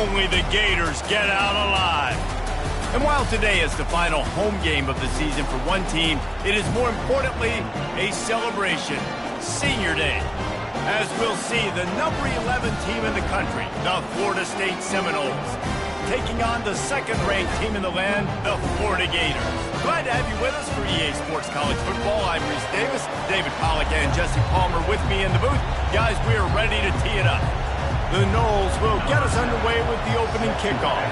only the Gators get out alive. And while today is the final home game of the season for one team, it is more importantly a celebration, Senior Day. As we'll see, the number 11 team in the country, the Florida State Seminoles, taking on the second-ranked team in the land, the Florida Gators. Glad to have you with us for EA Sports College Football. I'm Reese Davis, David Pollack and Jesse Palmer with me in the booth. Guys, we are ready to tee it up. The Noles will get us underway with the opening kickoff.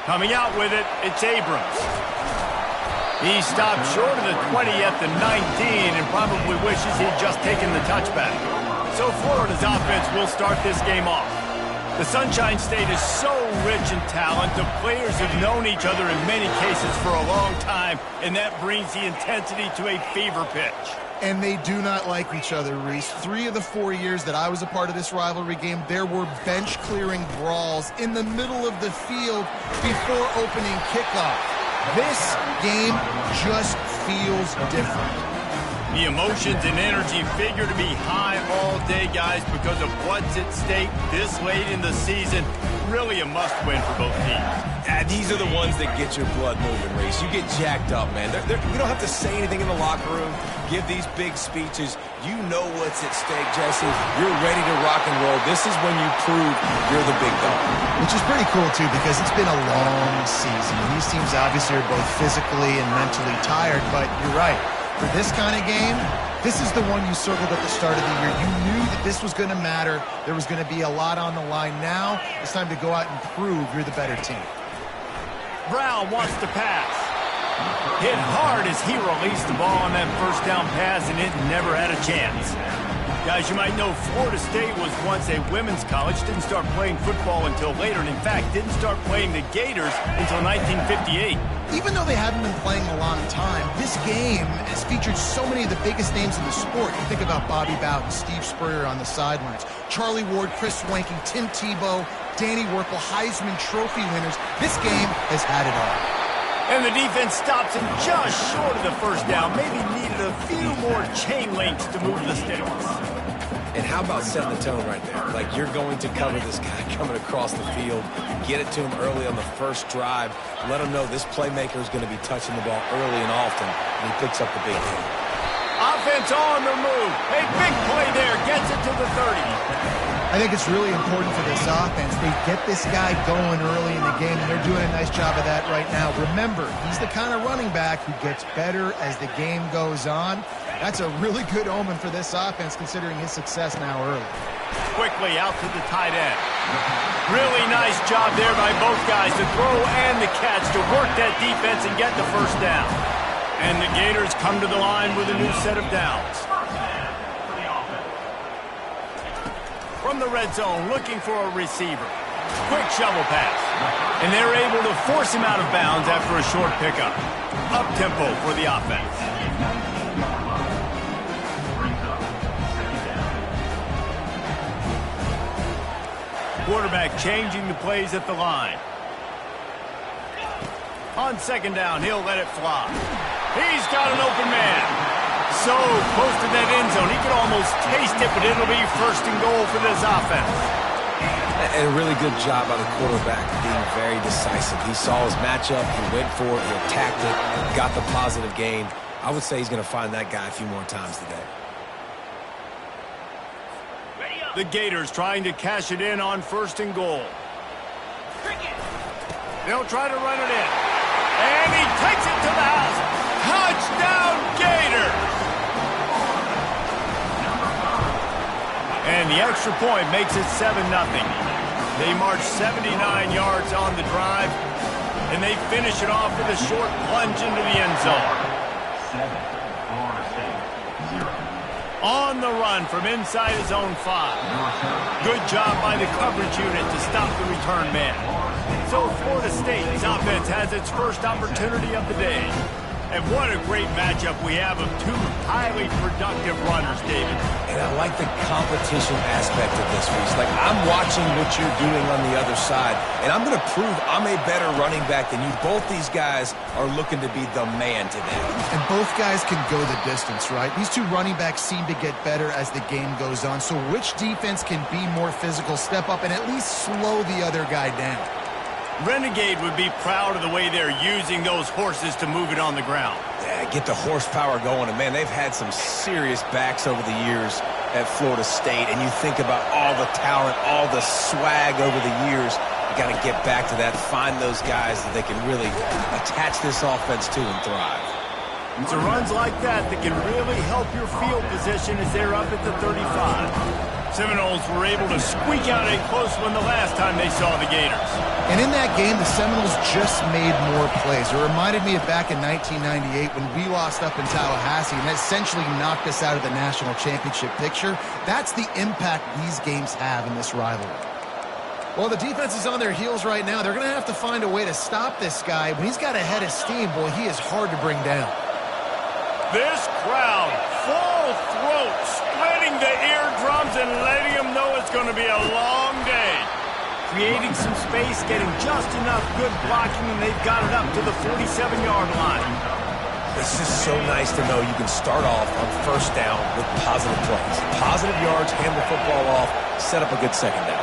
Coming out with it, it's Abrams. He stopped short of the 20 at the 19 and probably wishes he'd just taken the touchback. So Florida's offense will start this game off. The Sunshine State is so rich in talent. The players have known each other in many cases for a long time, and that brings the intensity to a fever pitch. And they do not like each other, Reese. 3 of the 4 years that I was a part of this rivalry game, there were bench-clearing brawls in the middle of the field before opening kickoff. This game just feels different. The emotions and energy figure to be high all day, guys, because of what's at stake this late in the season. Really a must-win for both teams. These are the ones that get your blood moving, Reese. You get jacked up, man. You don't have to say anything in the locker room, give these big speeches. You know what's at stake, Jesse. You're ready to rock and roll. This is when you prove you're the big dog. Which is pretty cool, too, because it's been a long season. These teams obviously are both physically and mentally tired, but you're right. For this kind of game, this is the one you circled at the start of the year. You knew that this was going to matter. There was going to be a lot on the line. Now it's time to go out and prove you're the better team. Brown wants to pass. Hit hard as he released the ball on that first down pass, and it never had a chance. Guys, you might know Florida State was once a women's college, didn't start playing football until later, and in fact, didn't start playing the Gators until 1958. Even though they haven't been playing a long time, this game has featured so many of the biggest names in the sport. You think about Bobby Bowden, Steve Spurrier on the sidelines, Charlie Ward, Chris Wanking, Tim Tebow, Danny Werkel, Heisman Trophy winners. This game has had it all. And the defense stops him just short of the first down. Maybe needed a few more chain links to move the sticks. And how about setting the tone right there? Like, you're going to cover this guy coming across the field, get it to him early on the first drive, let him know this playmaker is going to be touching the ball early and often, and he picks up the big hit. Offense on the move. A big play there. Gets it to the 30. I think it's really important for this offense. They get this guy going early in the game, and they're doing a nice job of that right now. Remember, he's the kind of running back who gets better as the game goes on. That's a really good omen for this offense, considering his success now early. Quickly out to the tight end. Really nice job there by both guys, the throw and the catch, to work that defense and get the first down. And the Gators come to the line with a new set of downs. From the red zone, looking for a receiver. Quick shovel pass. And they're able to force him out of bounds after a short pickup. Up-tempo for the offense. Quarterback changing the plays at the line. On second down, he'll let it fly. He's got an open man. So close to that end zone, he could almost taste it, but it'll be first and goal for this offense. And a really good job by the quarterback being very decisive. He saw his matchup, he went for it, he attacked it, got the positive gain. I would say he's going to find that guy a few more times today. The Gators trying to cash it in on first and goal. They'll try to run it in. And he takes it to the house. Touchdown, Gators! And the extra point makes it 7-0. They march 79 yards on the drive, and they finish it off with a short plunge into the end zone. 7, Florida State, 0. On the run from inside his own 5. Good job by the coverage unit to stop the return man. So Florida State's offense has its first opportunity of the day. And what a great matchup we have of two highly productive runners, David. And I like the competition aspect of this, Reese. Like, I'm watching what you're doing on the other side, and I'm going to prove I'm a better running back than you. Both these guys are looking to be the man today. And both guys can go the distance, right? These two running backs seem to get better as the game goes on. So which defense can be more physical, step up, and at least slow the other guy down? Renegade would be proud of the way they're using those horses to move it on the ground. Yeah, get the horsepower going. And, man, they've had some serious backs over the years at Florida State. And you think about all the talent, all the swag over the years. You got to get back to that, find those guys that they can really attach this offense to and thrive. It's runs like that can really help your field position as they're up at the 35. Seminoles were able to squeak out a close one the last time they saw the Gators. And in that game, the Seminoles just made more plays. It reminded me of back in 1998 when we lost up in Tallahassee and essentially knocked us out of the national championship picture. That's the impact these games have in this rivalry. Well, the defense is on their heels right now. They're going to have to find a way to stop this guy. When he's got a head of steam, boy, he is hard to bring down. This crowd, full throat, splitting the eardrums and letting them know it's going to be a long day. Creating some space, getting just enough good blocking, and they've got it up to the 47-yard line. It's just so nice to know you can start off on first down with positive plays. Positive yards, hand the football off, set up a good second down.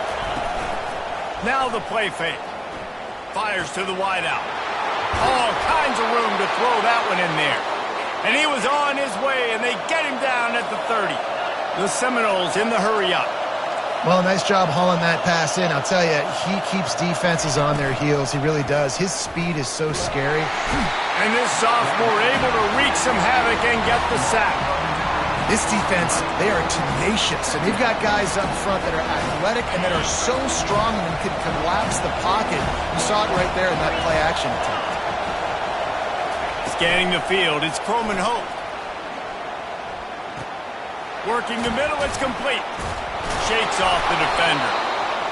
Now the play fake. Fires to the wideout. All kinds of room to throw that one in there. And he was on his way, and they get him down at the 30. The Seminoles in the hurry-up. Well, nice job hauling that pass in. I'll tell you, he keeps defenses on their heels. He really does. His speed is so scary. And this sophomore able to wreak some havoc and get the sack. This defense, they are tenacious, and they've got guys up front that are athletic and that are so strong and can collapse the pocket. You saw it right there in that play-action attempt. Scanning the field, it's Croman Hope. Working the middle, it's complete. Shakes off the defender.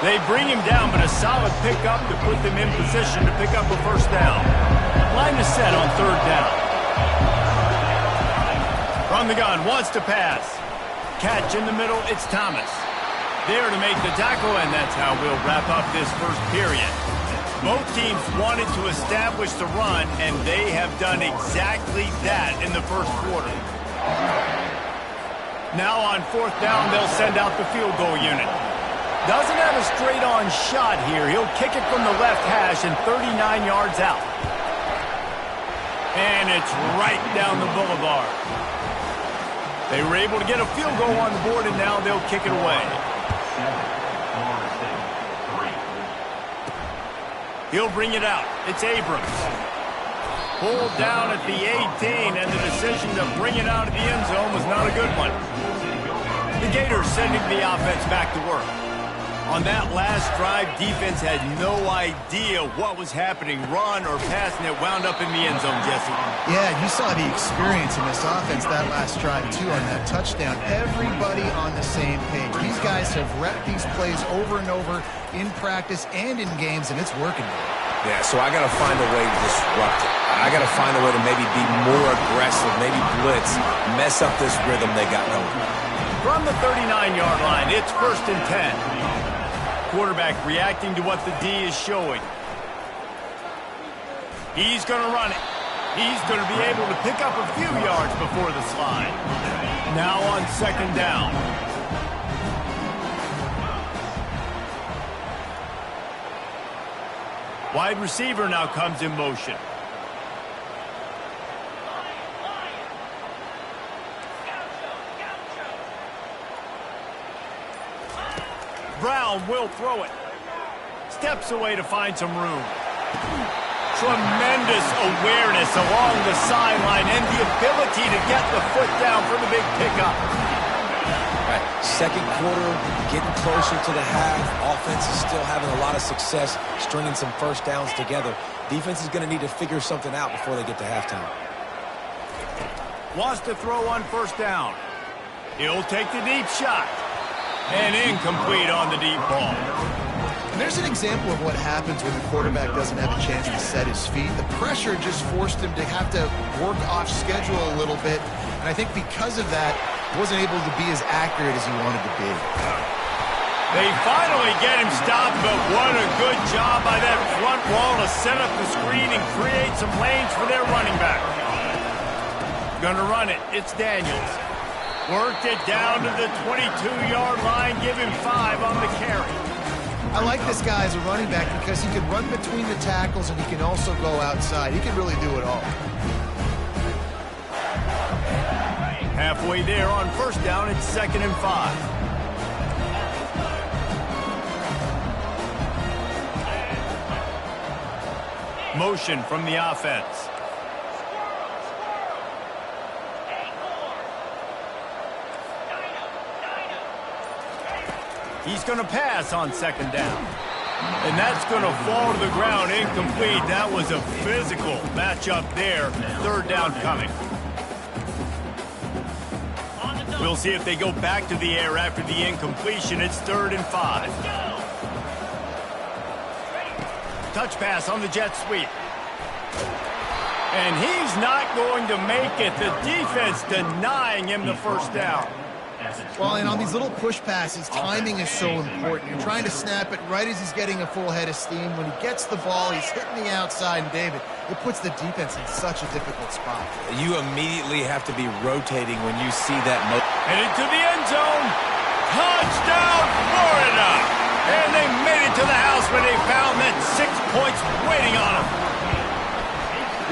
They bring him down, but a solid pickup to put them in position to pick up a first down. Line is set on third down. From the gun, wants to pass. Catch in the middle, it's Thomas. There to make the tackle, and that's how we'll wrap up this first period. Both teams wanted to establish the run, and they have done exactly that in the first quarter. Now on fourth down, they'll send out the field goal unit. Doesn't have a straight-on shot here. He'll kick it from the left hash and 39 yards out. And it's right down the boulevard. They were able to get a field goal on the board, and now they'll kick it away. He'll bring it out. It's Abrams. Pulled down at the 18, and the decision to bring it out of the end zone was not a good one. The Gators sending the offense back to work. On that last drive, defense had no idea what was happening. Run or pass, and it wound up in the end zone, Jesse. Yeah, you saw the experience in this offense that last drive, too, on that touchdown. Everybody on the same page. These guys have repped these plays over and over in practice and in games, and it's working. Yeah, so I got to find a way to disrupt it. I got to find a way to maybe be more aggressive, maybe blitz, mess up this rhythm they got going. From the 39-yard line, it's 1st and 10. Quarterback reacting to what the D is showing. He's going to run it. He's going to be able to pick up a few yards before the slide. Now on second down. Wide receiver now comes in motion. Brown will throw it. Steps away to find some room. Tremendous awareness along the sideline and the ability to get the foot down for the big pickup. Right. Second quarter, getting closer to the half. Offense is still having a lot of success stringing some first downs together. Defense is going to need to figure something out before they get to halftime. Wants to throw on first down. He'll take the deep shot. And incomplete on the deep ball. And there's an example of what happens when the quarterback doesn't have a chance to set his feet. The pressure just forced him to have to work off schedule a little bit. And I think because of that, he wasn't able to be as accurate as he wanted to be. They finally get him stopped, but what a good job by that front wall to set up the screen and create some lanes for their running back. Gonna run it. It's Daniels. Worked it down to the 22-yard line. Give him 5 on the carry. I like this guy as a running back because he can run between the tackles and he can also go outside. He can really do it all. Halfway there on first down, it's 2nd and 5. Motion from the offense. He's going to pass on 2nd down. And that's going to fall to the ground incomplete. That was a physical matchup there. 3rd down coming. We'll see if they go back to the air after the incompletion. It's 3rd and 5. Touch pass on the jet sweep. And he's not going to make it. The defense denying him the first down. Well, and on these little push passes, timing is so important. You're trying to snap it right as he's getting a full head of steam. When he gets the ball, he's hitting the outside, and David, it puts the defense in such a difficult spot. You immediately have to be rotating when you see that. Headed to the end zone. Touchdown, Florida! And they made it to the house when they found that 6 points waiting on them.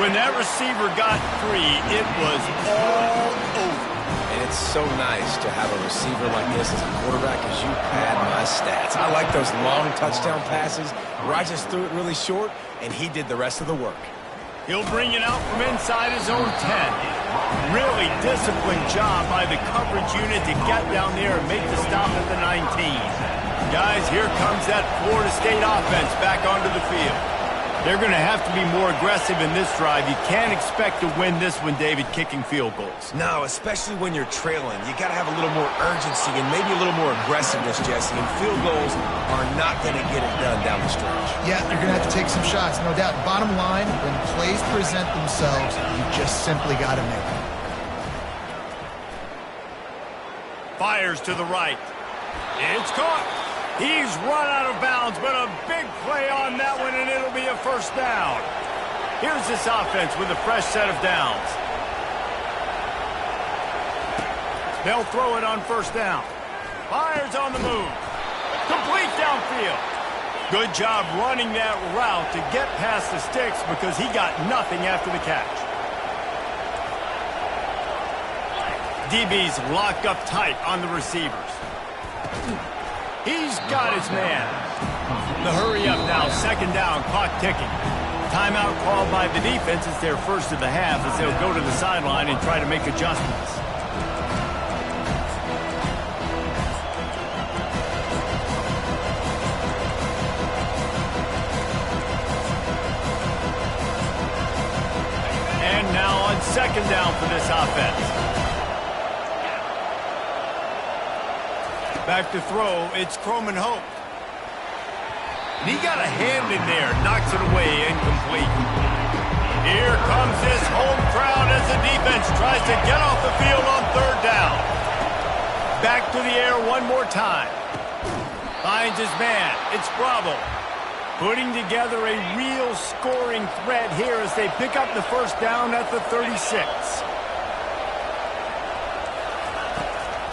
When that receiver got free, it was all over. And it's so nice to have a receiver like this as a quarterback because you pad my stats. I like those long touchdown passes where I just threw it really short, and he did the rest of the work. He'll bring it out from inside his own 10. Really disciplined job by the coverage unit to get down there and make the stop at the 19. Guys, here comes that Florida State offense back onto the field. They're going to have to be more aggressive in this drive. You can't expect to win this one, David, kicking field goals. No, especially when you're trailing. You got to have a little more urgency and maybe a little more aggressiveness, Jesse. And field goals are not going to get it done down the stretch. Yeah, you're going to have to take some shots, no doubt. Bottom line, when plays present themselves, you just simply got to make them. Fires to the right. It's caught. He's run out of bounds, but a big play on that one, and it'll be a first down. Here's this offense with a fresh set of downs. They'll throw it on first down. Fires on the move. Complete downfield. Good job running that route to get past the sticks because he got nothing after the catch. DB's locked up tight on the receivers. He's got his man. The hurry up now, 2nd down, clock ticking. Timeout called by the defense. It's their first of the half as they'll go to the sideline and try to make adjustments. And now on 2nd down for this offense. Back to throw, it's Croman Hope. And he got a hand in there, knocks it away, incomplete. Here comes this home crowd as the defense tries to get off the field on 3rd down. Back to the air one more time. Finds his man, it's Bravo. Putting together a real scoring threat here as they pick up the first down at the 36.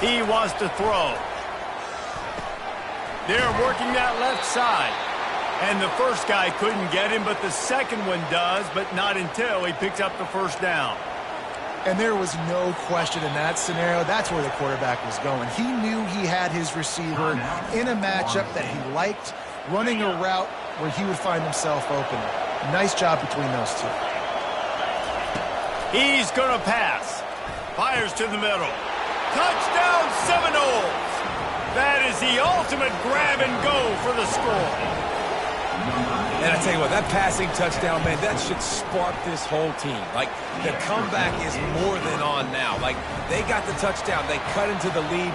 He wants to throw. They're working that left side. And the first guy couldn't get him, but the second one does, but not until he picks up the first down. And there was no question in that scenario. That's where the quarterback was going. He knew he had his receiver in a matchup that he liked, running a route where he would find himself open. Nice job between those two. He's going to pass. Fires to the middle. Touchdown, Seminoles! That is the ultimate grab and go for the score. And I tell you what, that passing touchdown, man, that should spark this whole team. Like, the comeback is more than on now. Like, they got the touchdown. They cut into the lead.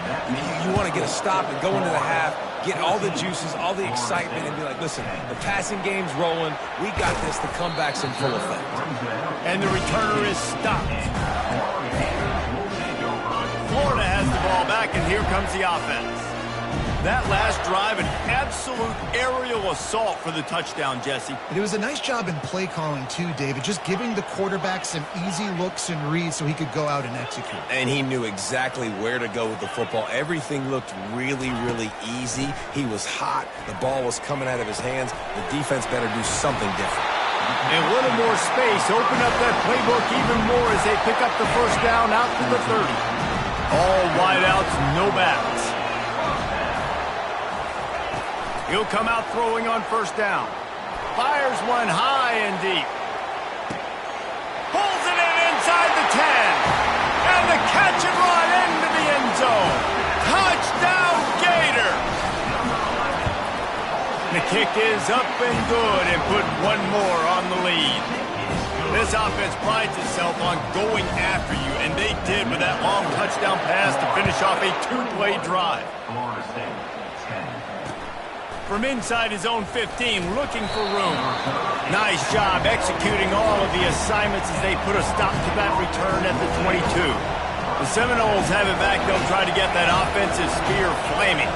You want to get a stop and go into the half, get all the juices, all the excitement, and be like, listen, the passing game's rolling. We got this. The comeback's in full effect. And the returner is stopped. Florida has the ball back, and here comes the offense. That last drive, an absolute aerial assault for the touchdown, Jesse. And it was a nice job in play calling, too, David, just giving the quarterback some easy looks and reads so he could go out and execute. And he knew exactly where to go with the football. Everything looked really, really easy. He was hot. The ball was coming out of his hands. The defense better do something different. And a little more space. Open up that playbook even more as they pick up the first down out to the 30. All wideouts, no backs. He'll come out throwing on first down. Fires one high and deep. Pulls it in inside the 10. And the catch and run into the end zone. Touchdown, Gator! The kick is up and good and put one more on the lead. This offense prides itself on going after you, and they did with that long touchdown pass to finish off a two-play drive. Florida State, 10. From inside his own 15, looking for room. Nice job executing all of the assignments as they put a stop to that return at the 22. The Seminoles have it back. They'll try to get that offensive spear flaming.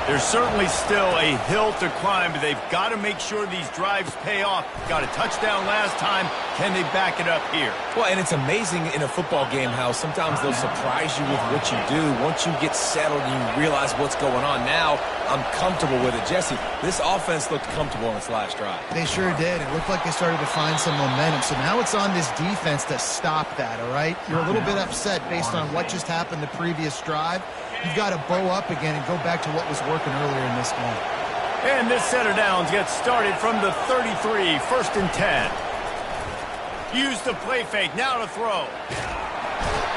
There's certainly still a hill to climb, but they've got to make sure these drives pay off. Got a touchdown last time. Can they back it up here? Well, and it's amazing in a football game how sometimes they'll surprise you with what you do. Once you get settled and you realize what's going on, now I'm comfortable with it. Jesse, this offense looked comfortable on its last drive. They sure did. It looked like they started to find some momentum. So now it's on this defense to stop that, all right? You're a little bit upset based on what just happened the previous drive. You've got to bow up again and go back to what was working earlier in this game. And this set of downs gets started from the 33, first and 10. Use the play fake, now to throw.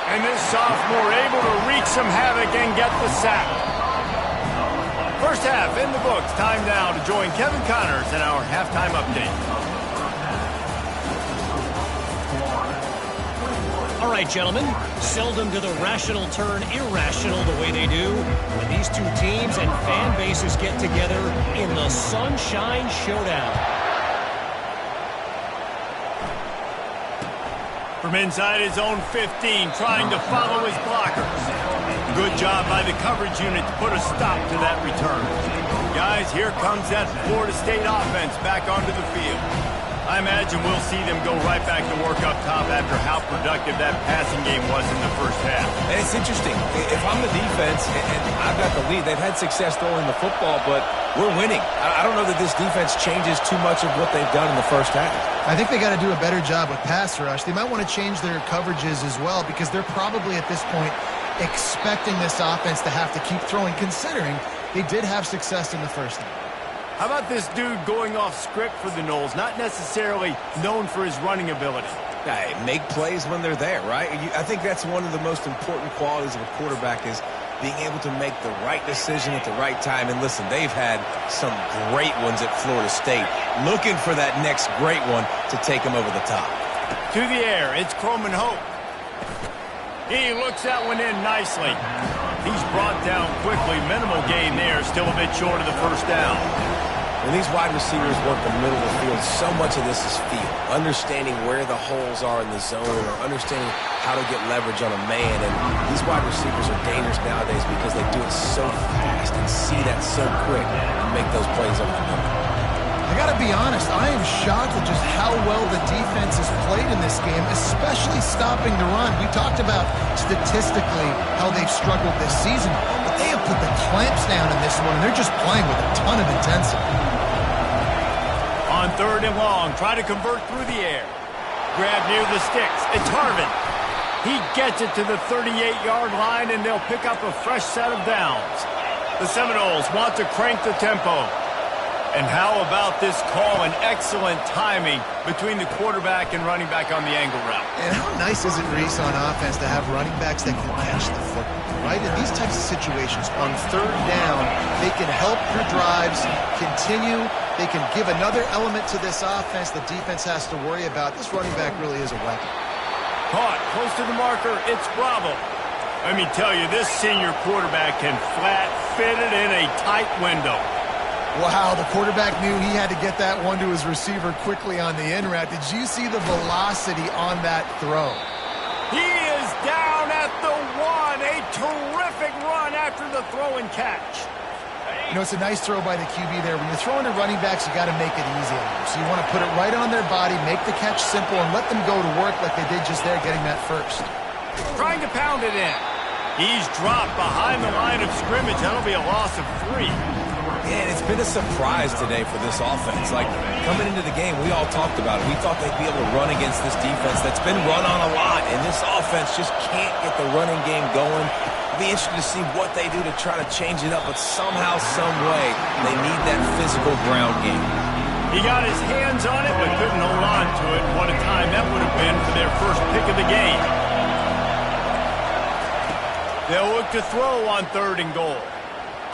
And this sophomore able to wreak some havoc and get the sack. First half in the books. Time now to join Kevin Connors in our halftime update. All right, gentlemen, seldom do the rational turn irrational the way they do when these two teams and fan bases get together in the Sunshine Showdown. From inside his own 15, trying to follow his blockers. Good job by the coverage unit to put a stop to that return. Guys, here comes that Florida State offense back onto the field. I imagine we'll see them go right back to work up top after how productive that passing game was in the first half. And it's interesting. If I'm the defense and I've got the lead, they've had success throwing the football, but we're winning. I don't know that this defense changes too much of what they've done in the first half. I think they got to do a better job with pass rush. They might want to change their coverages as well because they're probably at this point expecting this offense to have to keep throwing, considering they did have success in the first half. How about this dude going off script for the Noles, not necessarily known for his running ability? Hey, make plays when they're there, right? I think that's one of the most important qualities of a quarterback is being able to make the right decision at the right time. And listen, they've had some great ones at Florida State. Looking for that next great one to take them over the top. To the air, it's Croman Hope. He looks that one in nicely. He's brought down quickly. Minimal gain there, still a bit short of the first down. When these wide receivers work the middle of the field, so much of this is feel. Understanding where the holes are in the zone or understanding how to get leverage on a man. And these wide receivers are dangerous nowadays because they do it so fast and see that so quick and make those plays over the middle. I got to be honest, I am shocked at just how well the defense has played in this game, especially stopping the run. We talked about statistically how they've struggled this season, but they have put the clamps down in this one, and they're just playing with a ton of intensity. On third and long, try to convert through the air. Grab near the sticks. It's Harvin. He gets it to the 38-yard line, and they'll pick up a fresh set of downs. The Seminoles want to crank the tempo. And how about this call and excellent timing between the quarterback and running back on the angle route? And how nice is it, Reese, on offense to have running backs that can catch the football, right? In these types of situations, on third down, they can help your drives continue. They can give another element to this offense the defense has to worry about. This running back really is a weapon. Caught close to the marker. It's Bravo. Let me tell you, this senior quarterback can flat fit it in a tight window. Wow, the quarterback knew he had to get that one to his receiver quickly on the in route. Did you see the velocity on that throw? He is down at the 1. A terrific run after the throw and catch. You know, it's a nice throw by the QB there. When you're throwing to running backs, you got to make it easy on them. So you want to put it right on their body, make the catch simple, and let them go to work like they did just there, getting that first. Trying to pound it in. He's dropped behind the line of scrimmage. That'll be a loss of 3. And it's been a surprise today for this offense. Like, coming into the game, we all talked about it. We thought they'd be able to run against this defense that's been run on a lot, and this offense just can't get the running game going. It'll be interesting to see what they do to try to change it up, but somehow, some way, they need that physical ground game. He got his hands on it, but couldn't hold on to it. What a time that would have been for their first pick of the game. They'll look to throw on 3rd and goal.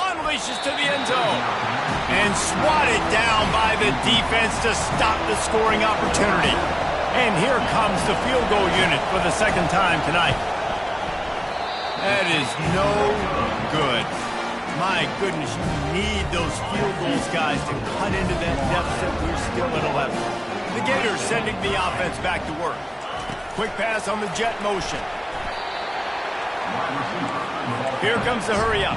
Unleashes to the end zone. And swatted down by the defense to stop the scoring opportunity. And here comes the field goal unit for the 2nd time tonight. That is no good. My goodness, you need those field goals, guys, to cut into that deficit. We're still at 11. The Gators sending the offense back to work. Quick pass on the jet motion. Here comes the hurry up.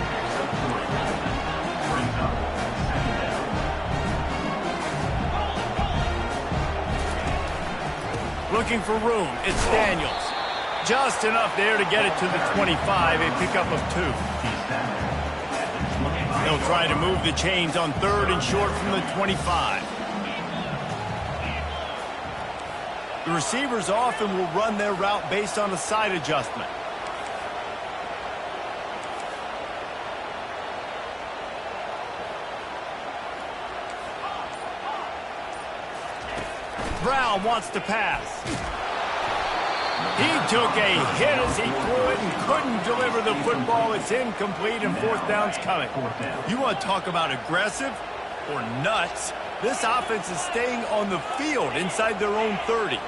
Looking for room. It's Daniels. Just enough there to get it to the 25, a pickup of 2. They'll try to move the chains on 3rd and short from the 25. The receivers often will run their route based on a side adjustment. Brown wants to pass. He took a hit as he threw it and couldn't deliver the football. It's incomplete and 4th down's coming. You want to talk about aggressive or nuts? This offense is staying on the field inside their own 30.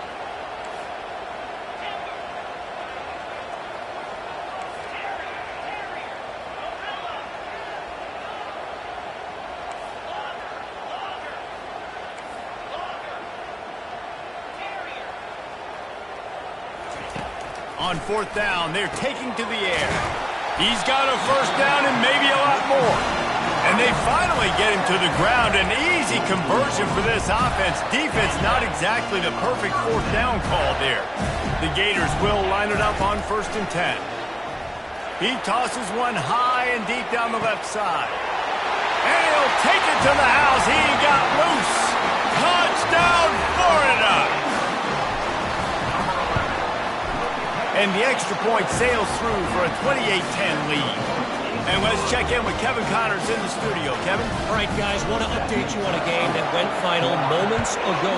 On 4th down, they're taking to the air. He's got a 1st down and maybe a lot more. And they finally get him to the ground. An easy conversion for this offense. Defense not exactly the perfect 4th down call there. The Gators will line it up on 1st and 10. He tosses one high and deep down the left side. And he'll take it to the house. He got loose. Touchdown, Florida! And the extra point sails through for a 28-10 lead. And let's check in with Kevin Connors in the studio. Kevin? All right, guys, want to update you on a game that went final moments ago.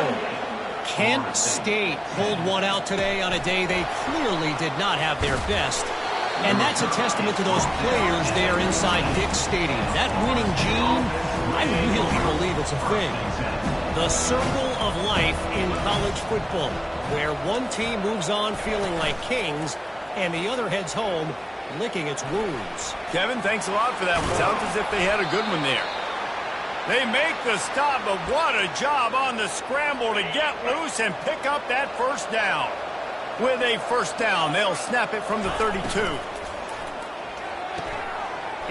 Kent State pulled one out today on a day they clearly did not have their best. And that's a testament to those players there inside Dick's Stadium. That winning gene, I really believe it's a thing. The circle of life in college football, where one team moves on feeling like kings and the other heads home licking its wounds. Kevin, thanks a lot for that. Sounds as if they had a good one there. They make the stop, but what a job on the scramble to get loose and pick up that 1st down. With a 1st down, they'll snap it from the 32.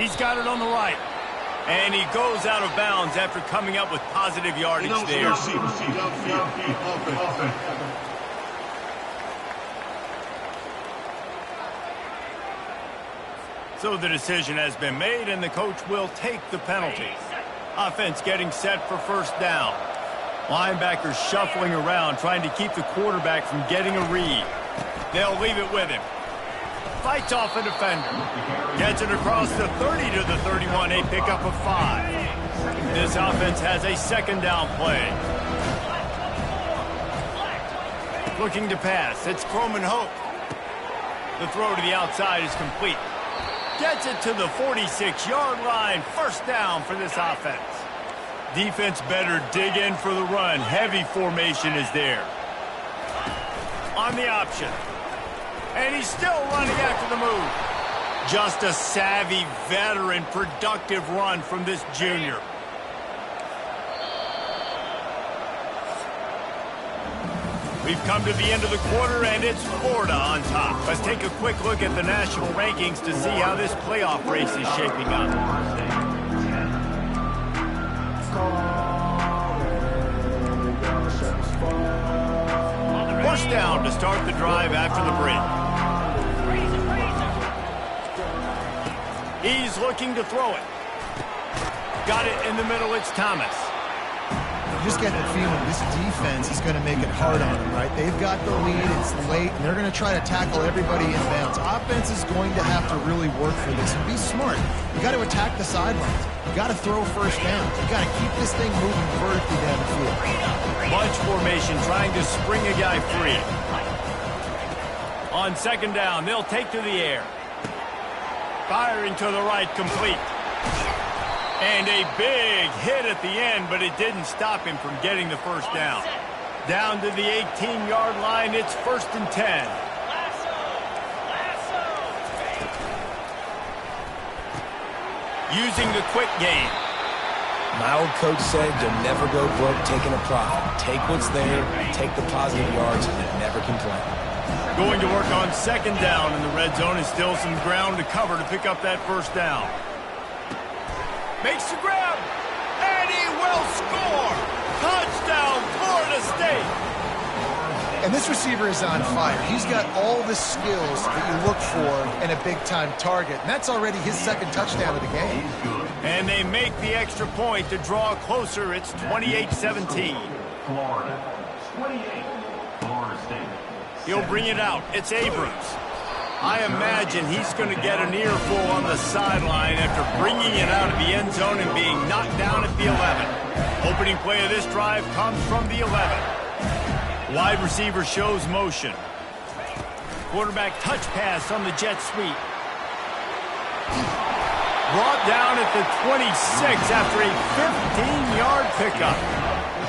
He's got it on the right. And he goes out of bounds after coming up with positive yardage there. So the decision has been made, and the coach will take the penalty. Offense getting set for 1st down. Linebackers shuffling around, trying to keep the quarterback from getting a read. They'll leave it with him. Fights off a defender. Gets it across the 30 to the 31, a pickup of 5. This offense has a second down play. Looking to pass. It's Croman Hope. The throw to the outside is complete. Gets it to the 46-yard line. First down for this offense. Defense better dig in for the run. Heavy formation is there. On the option. And he's still running after the move. Just a savvy, veteran, productive run from this junior. We've come to the end of the quarter, and it's Florida on top. Let's take a quick look at the national rankings to see how this playoff race is shaping up. First down to start the drive after the break. He's looking to throw it. Got it in the middle. It's Thomas. You just get the feeling this defense is going to make it hard on them, right? They've got the lead. It's late, and they're going to try to tackle everybody inbounds. Offense is going to have to really work for this and be smart. You got to attack the sidelines. You got to throw first down. You got to keep this thing moving vertically down the field. Bunch formation trying to spring a guy free. On second down, they'll take to the air. Firing to the right, complete. And a big hit at the end, but it didn't stop him from getting the first down. Down to the 18-yard line, it's 1st and 10. Using the quick game. My old coach said you'll never go broke taking a profit. Take what's there, take the positive yards, and never complain. Going to work on second down in the red zone, and still some ground to cover to pick up that first down. Makes the grab, and he will score! Touchdown, Florida State! And this receiver is on fire. He's got all the skills that you look for in a big-time target, and that's already his second touchdown of the game. And they make the extra point to draw closer. It's 28-17. Florida, 28. Florida State. He'll bring it out. It's Abrams. I imagine he's going to get an earful on the sideline after bringing it out of the end zone and being knocked down at the 11. Opening play of this drive comes from the 11. Wide receiver shows motion. Quarterback touch pass on the jet sweep. Brought down at the 26 after a 15-yard pickup.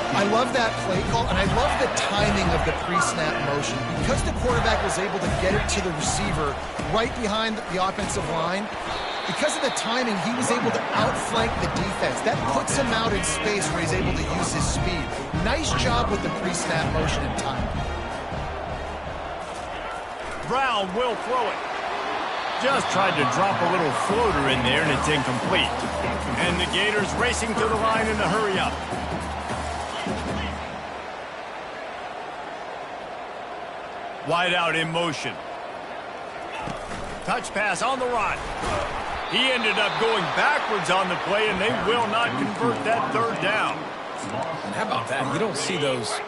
I love that play call, and I love the timing of the pre-snap motion. Because the quarterback was able to get it to the receiver right behind the offensive line, because of the timing, he was able to outflank the defense. That puts him out in space where he's able to use his speed. Nice job with the pre-snap motion and timing. Brown will throw it. Just tried to drop a little floater in there, and it's incomplete. And the Gators racing to the line in a hurry-up. Wide out in motion. Touch pass on the run. He ended up going backwards on the play, and they will not convert that third down. And how about that? You don't see those,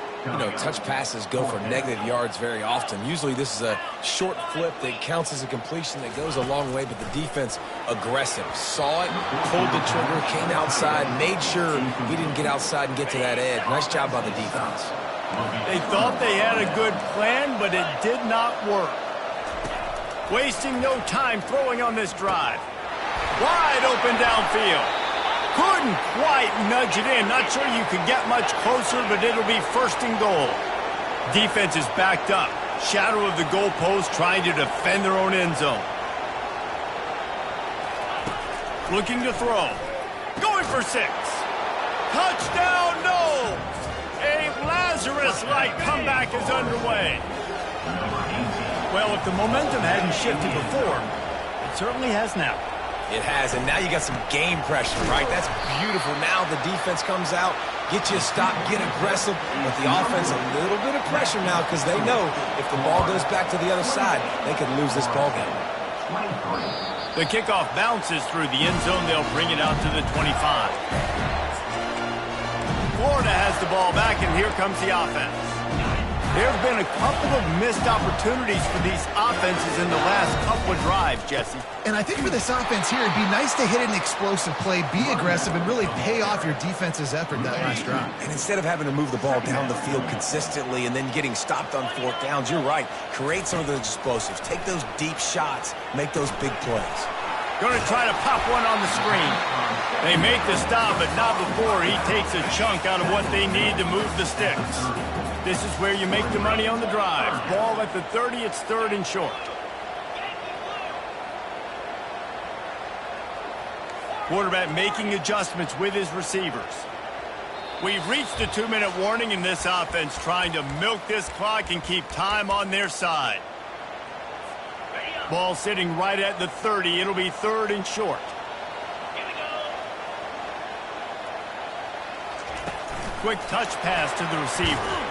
touch passes go for negative yards very often. Usually this is a short flip that counts as a completion that goes a long way, but the defense aggressive. Saw it, pulled the trigger, came outside, made sure he didn't get outside and get to that edge. Nice job by the defense. They thought they had a good plan, but it did not work. Wasting no time throwing on this drive. Wide open downfield. Couldn't quite nudge it in. Not sure you could get much closer, but it'll be 1st and goal. Defense is backed up. Shadow of the goalpost trying to defend their own end zone. Looking to throw. Going for 6. Touchdown, no! A Lazarus-like comeback is underway. Well, if the momentum hadn't shifted before, it certainly has now. It has, and now you got some game pressure, right? That's beautiful. Now the defense comes out, get you a stop, get aggressive, but the offense a little bit of pressure now because they know if the ball goes back to the other side, they could lose this ball game. The kickoff bounces through the end zone. They'll bring it out to the 25. Florida has the ball back, and here comes the offense. There have been a couple of missed opportunities for these offenses in the last couple of drives, Jesse. And I think for this offense here, it'd be nice to hit an explosive play, be aggressive, and really pay off your defense's effort that last drive. And instead of having to move the ball down the field consistently and then getting stopped on fourth downs, you're right. Create some of those explosives. Take those deep shots. Make those big plays. Going to try to pop one on the screen. They make the stop, but not before he takes a chunk out of what they need to move the sticks. This is where you make the money on the drive. Ball at the 30, it's 3rd and short. Quarterback making adjustments with his receivers. We've reached the 2-minute warning in this offense, trying to milk this clock and keep time on their side. Ball sitting right at the 30. It'll be 3rd and short. Quick touch pass to the receiver.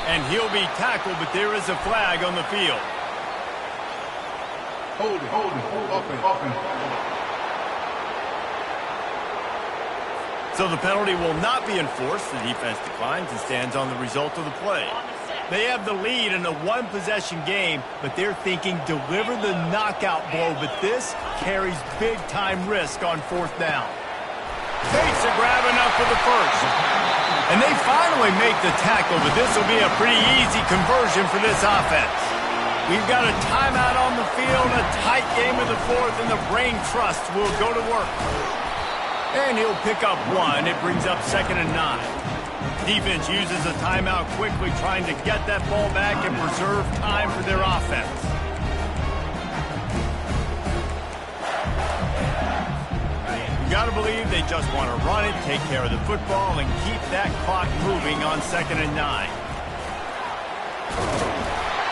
And he'll be tackled, but there is a flag on the field. Hold it, up and. So the penalty will not be enforced. The defense declines and stands on the result of the play. They have the lead in a one-possession game, but they're thinking deliver the knockout blow, but this carries big-time risk on 4th down. Takes a grab enough for the first. And they finally make the tackle, but this will be a pretty easy conversion for this offense. We've got a timeout on the field, a tight game of the 4th, and the Brain Trust will go to work. And he'll pick up 1. It brings up 2nd and 9. Defense uses a timeout quickly, trying to get that ball back and preserve time for their offense. You got to believe they just want to run it, take care of the football, and keep that clock moving on 2nd and 9.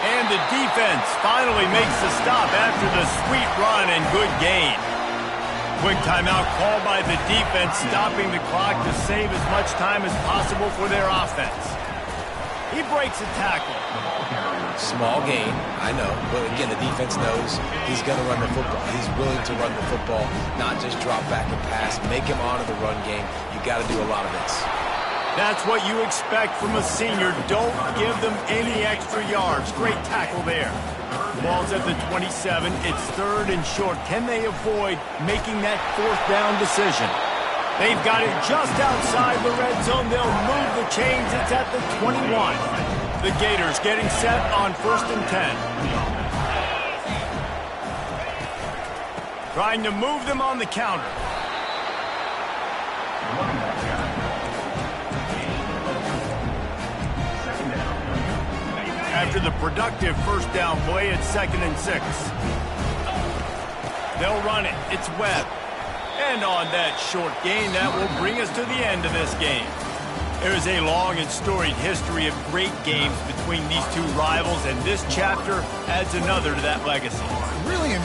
And the defense finally makes the stop after the sweet run and good gain. Quick timeout called by the defense, stopping the clock to save as much time as possible for their offense. He breaks a tackle. Small gain, I know, but again, the defense knows he's going to run the football. He's willing to run the football, not just drop back and pass, make him honor the run game. You got to do a lot of this. That's what you expect from a senior. Don't give them any extra yards. Great tackle there. Ball's at the 27. It's 3rd and short. Can they avoid making that 4th down decision? They've got it just outside the red zone. They'll move the chains. It's at the 21. The Gators getting set on 1st and 10. Trying to move them on the counter. After the productive 1st down play, it's 2nd and 6. They'll run it. It's Webb. And on that short gain, that will bring us to the end of this game. There is a long and storied history of great games between these two rivals, and this chapter adds another to that legacy. Really